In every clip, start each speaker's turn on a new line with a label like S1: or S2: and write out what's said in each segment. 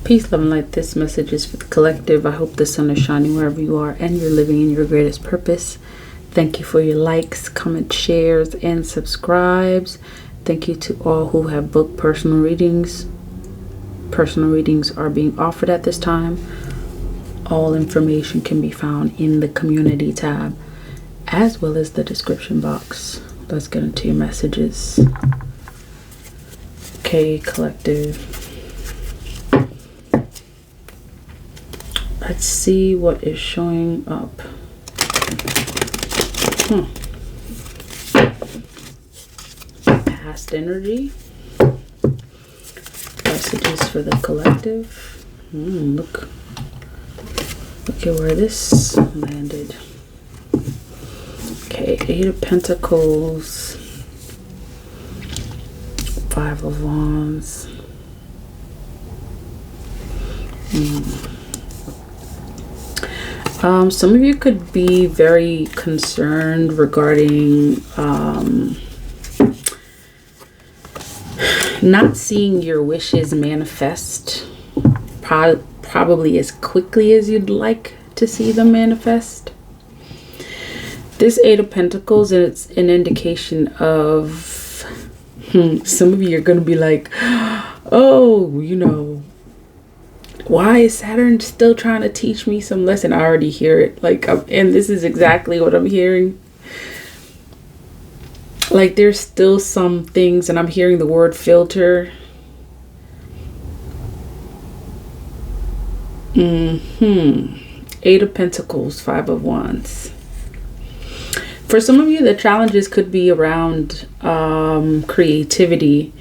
S1: Peace, love, and light. This message is for the collective. I hope the sun is shining wherever you are and you're living in your greatest purpose. Thank you for your likes, comments, shares, and subscribes. Thank you to all who have booked personal readings. Personal readings are being offered at this time. All information can be found in the community tab as well as the description box. Let's get into your messages. Okay, collective. Let's see what is showing up. Past energy. Messages for the collective. Look at where this landed. Okay, 8 of Pentacles, 5 of Wands. Some of you could be very concerned regarding not seeing your wishes manifest probably as quickly as you'd like to see them manifest. This 8 of Pentacles, it's an indication of some of you are going to be like, oh, you know, why is Saturn still trying to teach me some lesson? I already hear it. Like, and this is exactly what I'm hearing. Like, there's still some things, and I'm hearing the word filter. Eight of Pentacles, 5 of Wands. For some of you, the challenges could be around creativity.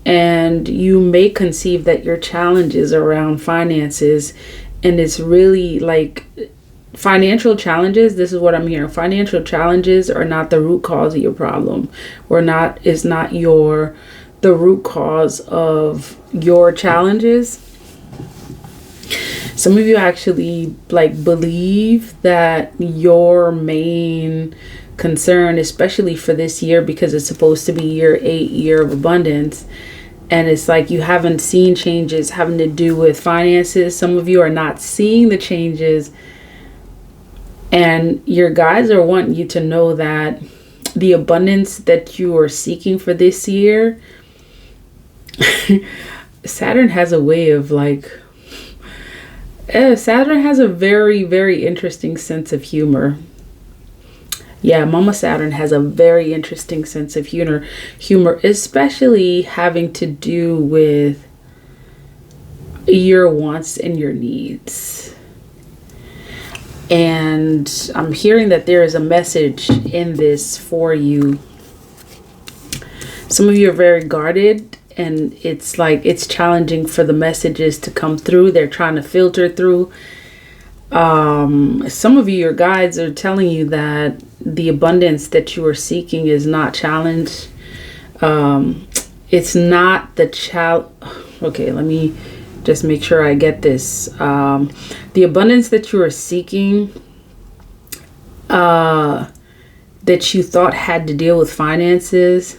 S1: And you may conceive that your challenge is around finances, and it's really like financial challenges. This is what I'm hearing. Financial challenges are not the root cause of your problem, or is not the root cause of your challenges. Some of you actually like believe that your main concern, especially for this year, because it's supposed to be year 8, year of abundance, and it's like you haven't seen changes having to do with finances. Some of you are not seeing the changes, and your guides are wanting you to know that the abundance that you are seeking for this year, Saturn has a way of like, Saturn has a very, very interesting sense of humor. Yeah, Mama Saturn has a very interesting sense of humor, especially having to do with your wants and your needs. And I'm hearing that there is a message in this for you. Some of you are very guarded, and it's like it's challenging for the messages to come through. They're trying to filter through. Some of you, your guides are telling you that the abundance that you are seeking is not challenged. It's not the okay, let me just make sure I get this. The abundance that you are seeking, that you thought had to deal with finances,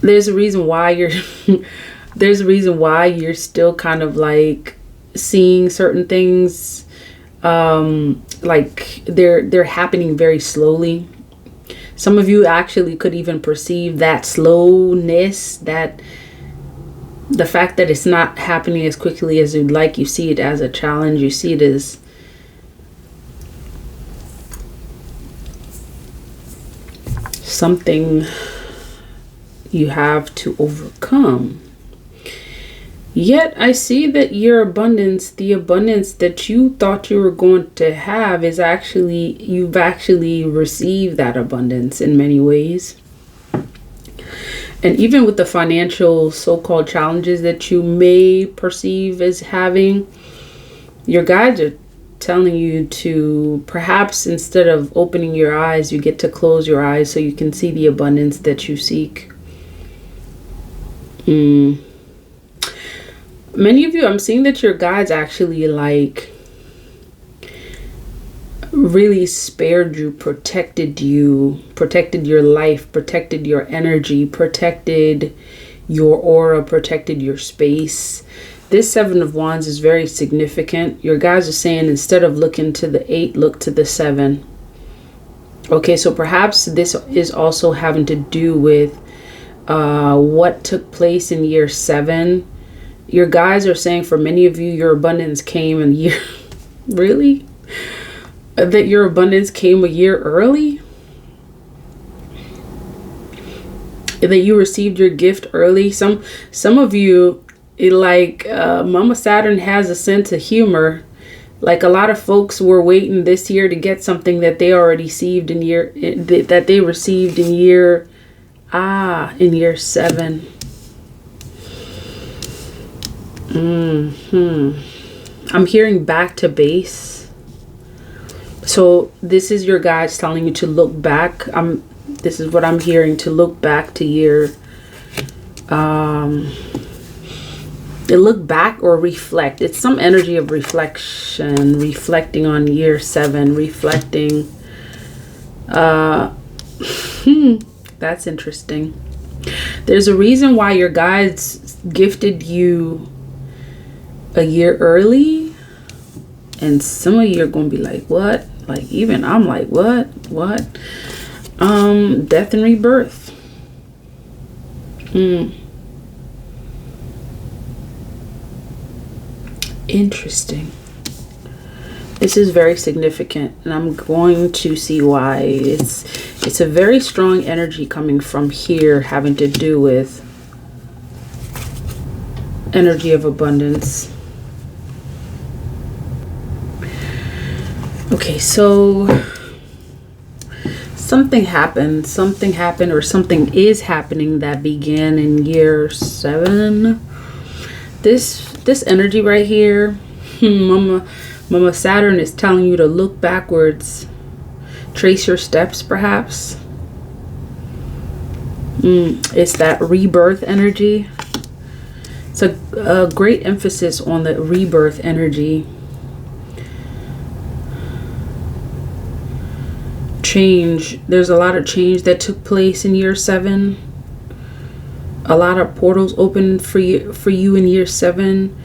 S1: there's a reason why you're still kind of like seeing certain things, like they're happening very slowly. Some of you actually could even perceive that slowness, that the fact that it's not happening as quickly as you'd like. You see it as a challenge. You see it as something you have to overcome. Yet I see that your abundance, the abundance that you thought you were going to have, is actually, you've actually received that abundance in many ways. And even with the financial so-called challenges that you may perceive as having, your guides are telling you to perhaps, instead of opening your eyes, you get to close your eyes so you can see the abundance that you seek. Many of you, I'm seeing that your guides actually like really spared you, protected your life, protected your energy, protected your aura, protected your space. This Seven of Wands is very significant. Your guys are saying, instead of looking to the 8, look to the 7. Okay, so perhaps this is also having to do with what took place in year 7. Your guys are saying, for many of you, your abundance came in year... Really? That your abundance came a year early? That you received your gift early? Some of you, like Mama Saturn has a sense of humor. Like, a lot of folks were waiting this year to get something that they already received in year... that they received in year... in year 7. I'm hearing back to base. So this is your guides telling you to look back. This is what I'm hearing, to look back to year... to look back or reflect. It's some energy of reflection, reflecting on year 7, reflecting. That's interesting. There's a reason why your guides gifted you a year early, and some of you are going to be like, what? Like, even I'm like, what? Death and rebirth. Interesting. This is very significant, and I'm going to see why. It's a very strong energy coming from here, having to do with energy of abundance. Okay, so something happened, or something is happening that began in year 7. This energy right here, Mama Saturn is telling you to look backwards, trace your steps, perhaps. It's that rebirth energy. It's a great emphasis on the rebirth energy. Change. There's a lot of change that took place in year 7. A lot of portals opened for you in year 7.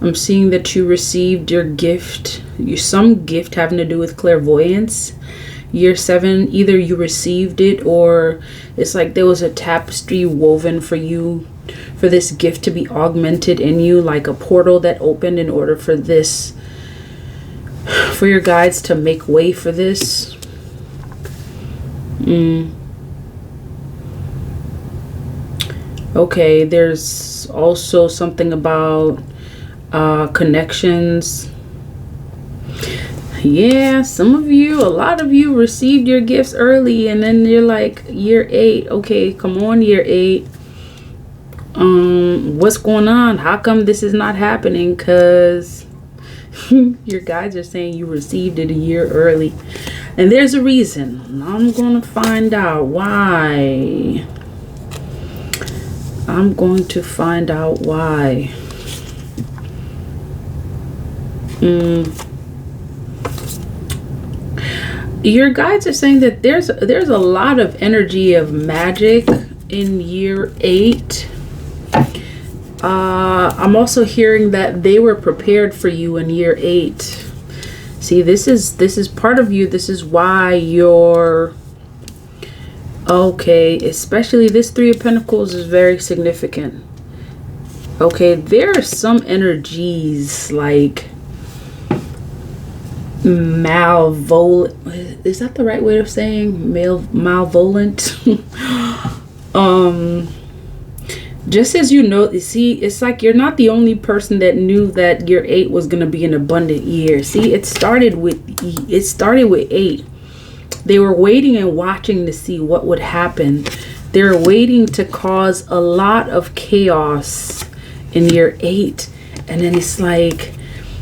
S1: I'm seeing that you received your gift. Some gift having to do with clairvoyance. Year 7, either you received it, or it's like there was a tapestry woven for you, for this gift to be augmented in you, like a portal that opened in order for this, for your guides to make way for this. Okay, there's also something about connections. Yeah, some of you, a lot of you received your gifts early, and then you're like, year 8. Okay, come on, year 8. What's going on? How come this is not happening? Because your guides are saying you received it a year early. And there's a reason. I'm going to find out why. I'm going to find out why. Your guides are saying that there's a lot of energy of magic in year 8. I'm also hearing that they were prepared for you in year 8. See, this is part of you. This is why you're okay. Especially this 3 of Pentacles is very significant. Okay, there are some energies like malvolent. Is that the right way of saying malvolent? Just as you know, see, it's like you're not the only person that knew that year 8 was going to be an abundant year. See, it started with 8. They were waiting and watching to see what would happen. They're waiting to cause a lot of chaos in year 8. And then it's like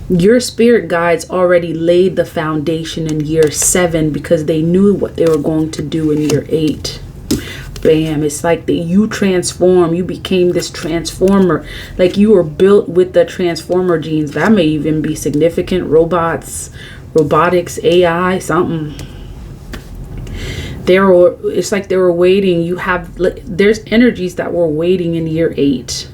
S1: your spirit guides already laid the foundation in year 7 because they knew what they were going to do in year 8. Bam, it's like that you transform. You became this transformer. Like you were built with the transformer genes. That may even be significant. Robotics, AI, something. It's like they were waiting. There's energies that were waiting in year 8.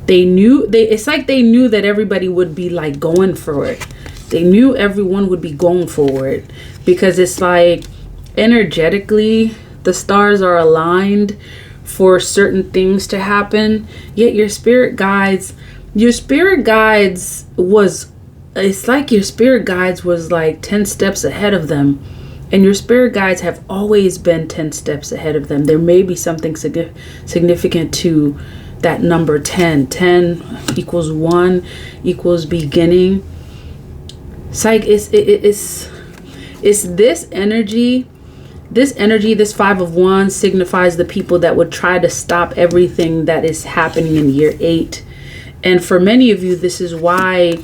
S1: It's like they knew that everybody would be like going for it. They knew everyone would be going for it, because it's like energetically the stars are aligned for certain things to happen. Yet your spirit guides was, it's like your spirit guides was like 10 steps ahead of them. And your spirit guides have always been 10 steps ahead of them. There may be something significant to that number 10. 10 equals 1 equals beginning. It's like it's this energy. This 5 of Wands signifies the people that would try to stop everything that is happening in year 8. And for many of you, this is why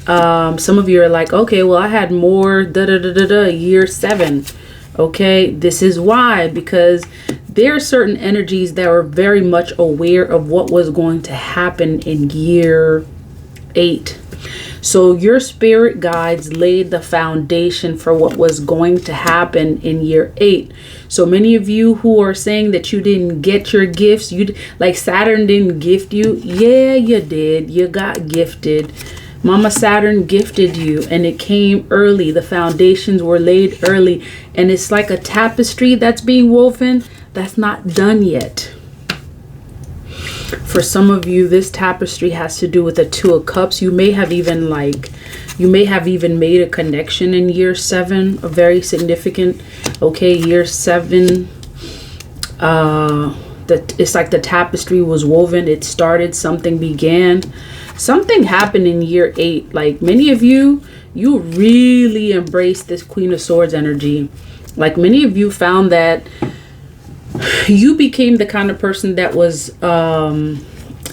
S1: some of you are like, okay, well, I had more year 7. Okay, this is why, because there are certain energies that were very much aware of what was going to happen in year 8. So your spirit guides laid the foundation for what was going to happen in year 8. So many of you who are saying that you didn't get your gifts, like Saturn didn't gift you. Yeah, you did. You got gifted. Mama Saturn gifted you, and it came early. The foundations were laid early, and it's like a tapestry that's being woven that's not done yet. For some of you, this tapestry has to do with the 2 of Cups. You may have even made a connection in year 7, a very significant. Okay, year 7. It's like the tapestry was woven. It started. Something began. Something happened in year 8. Like many of you really embraced this Queen of Swords energy. Like many of you found that you became the kind of person that was,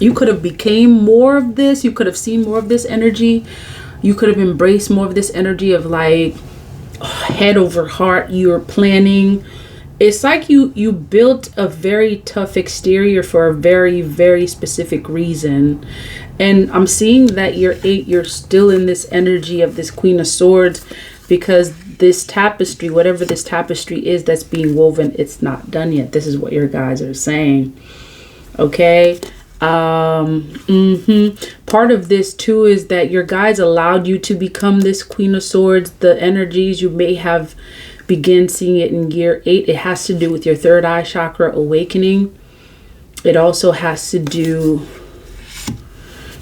S1: you could have became more of this. You could have seen more of this energy. You could have embraced more of this energy of like head over heart. You're planning. It's like you built a very tough exterior for a very, very specific reason. And I'm seeing that year 8, you're still in this energy of this Queen of Swords, because this tapestry, whatever this tapestry is that's being woven, it's not done yet. This is what your guys are saying. Okay. Part of this too is that your guides allowed you to become this Queen of Swords. The energies you may have begin seeing it in year 8. It has to do with your 3rd eye chakra awakening. It also has to do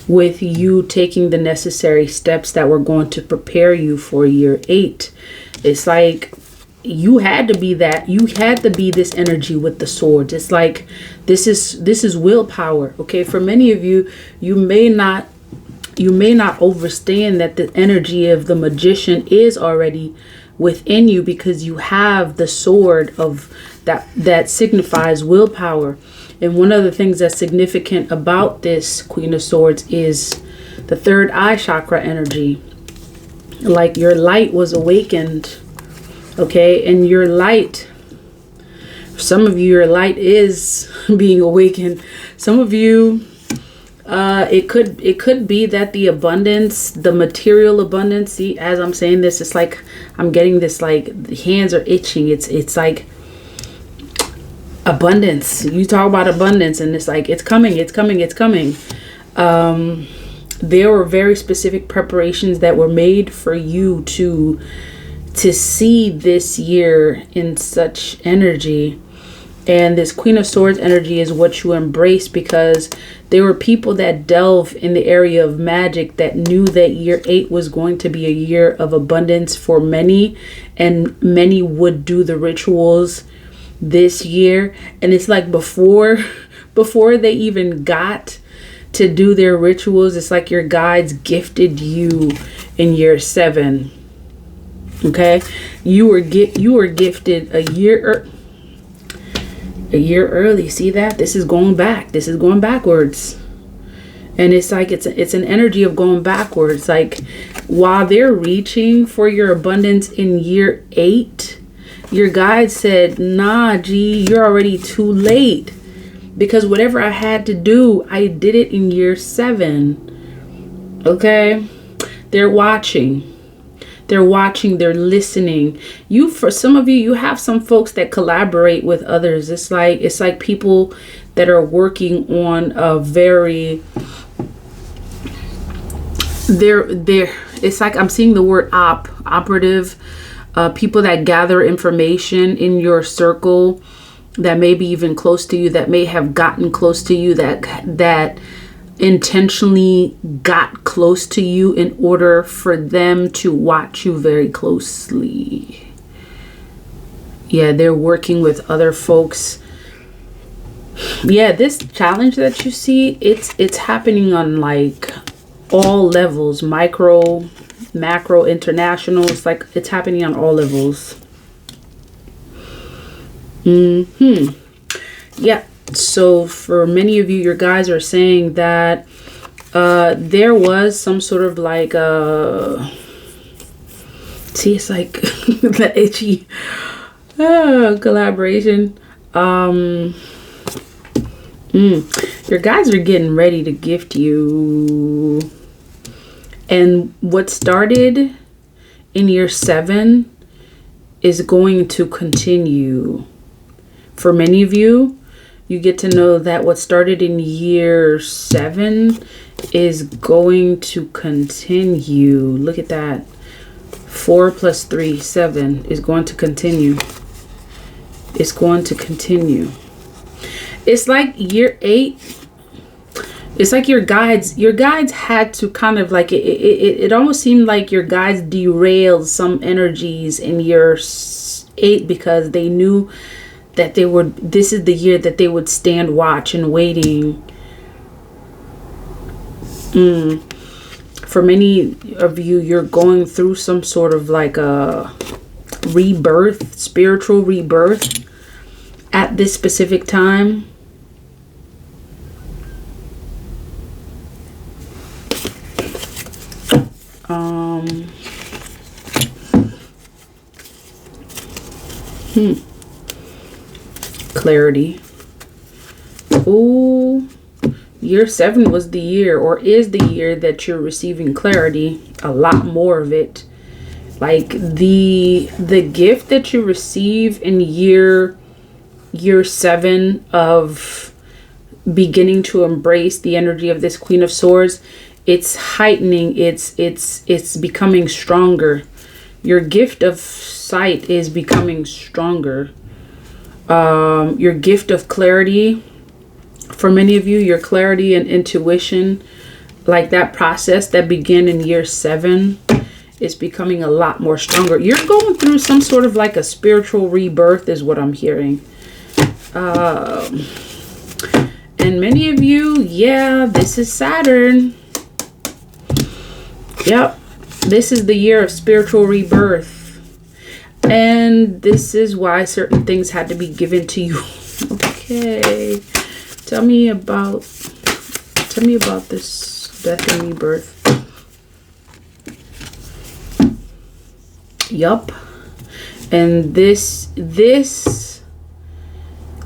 S1: with you taking the necessary steps that were going to prepare you for year 8. It's like you had to be that. You had to be this energy with the swords. It's like this is willpower. Okay, for many of you, you may not understand that the energy of the magician is already within you, because you have the sword of that signifies willpower. And one of the things that's significant about this Queen of Swords is the 3rd eye chakra energy. Like your light was awakened. Okay, and your light, for some of you, your light is being awakened. Some of you, it could be that the abundance, the material abundance. See, as I'm saying this, it's like I'm getting this, like the hands are itching. It's like abundance. You talk about abundance, and it's like it's coming. There were very specific preparations that were made for you to see this year in such energy. And this Queen of Swords energy is what you embrace, because there were people that delve in the area of magic that knew that year 8 was going to be a year of abundance for many, and many would do the rituals this year. And it's like before they even got to do their rituals, it's like your guides gifted you in year 7. Okay, you were gifted a year early. See that? This is going back. This is going backwards. And it's like it's an energy of going backwards. Like while they're reaching for your abundance in year 8, your guide said, nah, G, you're already too late, because whatever I had to do, I did it in year 7. Okay, they're watching. They're watching, they're listening. For some of you, you have some folks that collaborate with others. It's like people that are working on a very, it's like I'm seeing the word operative, people that gather information in your circle, that may be even close to you, that may have gotten close to you, that intentionally got close to you in order for them to watch you very closely. Yeah, they're working with other folks. Yeah, this challenge that you see, it's happening on like all levels, micro, macro, international. It's like it's happening on all levels. Yeah. So for many of you, your guys are saying that there was some sort of like see, it's like the itchy collaboration. Your guys are getting ready to gift you, and what started in year 7 is going to continue. For many of you, you get to know that what started in year 7 is going to continue. Look at that. 4 plus 3, 7 is going to continue. It's going to continue. It's like year 8. It's like your guides had to kind of like, it almost seemed like your guides derailed some energies in year 8 because they knew that this is the year that they would stand watch and waiting. For many of you, you're going through some sort of like a rebirth, spiritual rebirth at this specific time. Clarity. Ooh, year 7 was the year, or is the year, that you're receiving clarity, a lot more of it. Like the gift that you receive in year 7 of beginning to embrace the energy of this Queen of Swords, it's heightening, it's becoming stronger. Your gift of sight is becoming stronger. Your gift of clarity, for many of you, your clarity and intuition, like that process that began in year 7, is becoming a lot more stronger. You're going through some sort of like a spiritual rebirth is what I'm hearing. And many of you, yeah, this is Saturn. Yep, this is the year of spiritual rebirth. And this is why certain things had to be given to you. Okay. Tell me about this death and rebirth. Yup. And this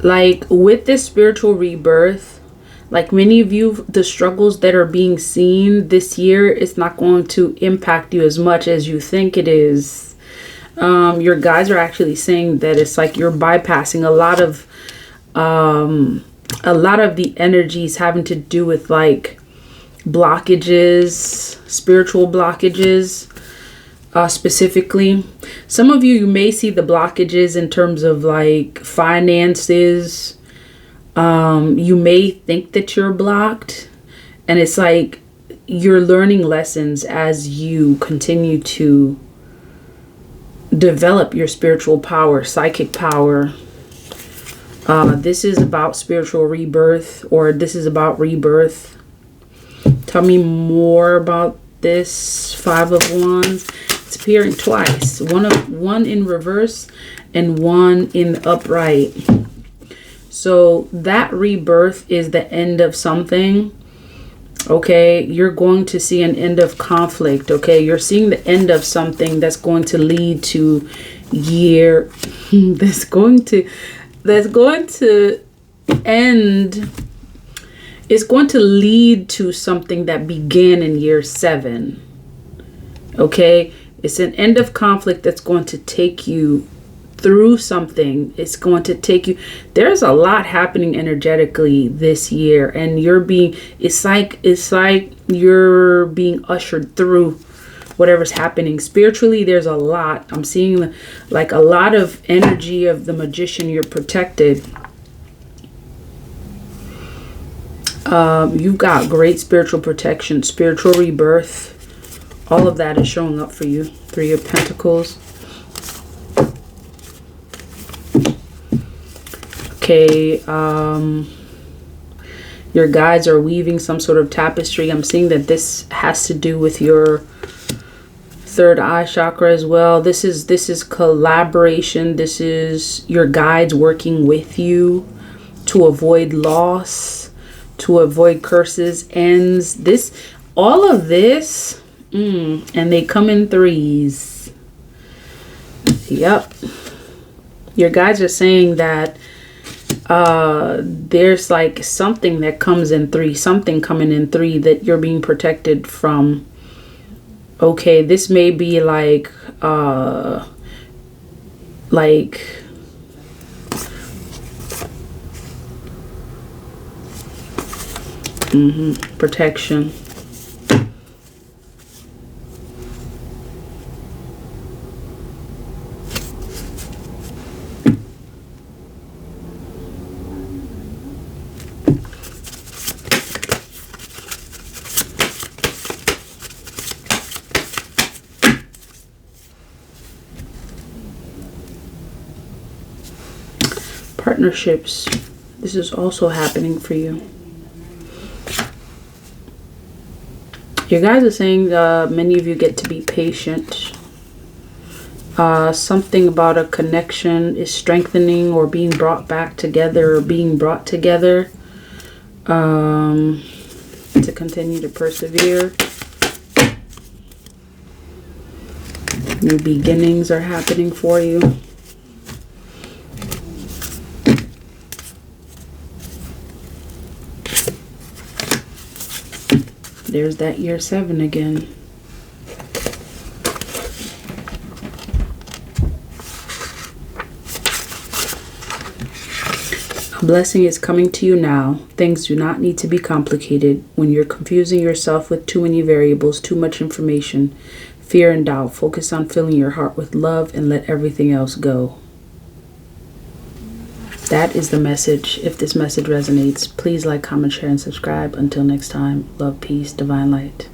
S1: like with this spiritual rebirth, like many of you, the struggles that are being seen this year is not going to impact you as much as you think it is. Your guys are actually saying that it's like you're bypassing a lot of the energies having to do with like blockages, spiritual blockages, specifically. Some of you may see the blockages in terms of like finances. You may think that you're blocked, and it's like you're learning lessons as you continue to develop your spiritual power, psychic power. This is about spiritual rebirth, or this is about rebirth. Tell me more about this 5 of Wands. It's appearing twice. One in reverse and one in the upright. So that rebirth is the end of something. Okay, you're going to see an end of conflict. Okay, you're seeing the end of something that's going to lead to that's going to end. It's going to lead to something that began in year 7. Okay, It's an end of conflict that's going to take you through something. It's going to take you. There's a lot happening energetically this year, and it's like you're being ushered through whatever's happening spiritually. There's a lot. I'm seeing like a lot of energy of the Magician. You're protected. You've got great spiritual protection, spiritual rebirth. All of that is showing up for you. 3 of Pentacles. Okay, your guides are weaving some sort of tapestry. I'm seeing that this has to do with your third eye chakra as well. This is collaboration. This is your guides working with you to avoid loss, to avoid curses, ends. All of this, and they come in 3s. Yep. Your guides are saying that there's like something that comes in 3, something coming in 3 that you're being protected from. Okay, this may be like protection. Partnerships. This is also happening for you. Your guys are saying many of you get to be patient. Something about a connection is strengthening or being brought back together or being brought together to continue to persevere. New beginnings are happening for you. There's that year 7 again. A blessing is coming to you now. Things do not need to be complicated. When you're confusing yourself with too many variables, too much information, fear and doubt, focus on filling your heart with love and let everything else go. That is the message. If this message resonates, please like, comment, share, and subscribe. Until next time, love, peace, divine light.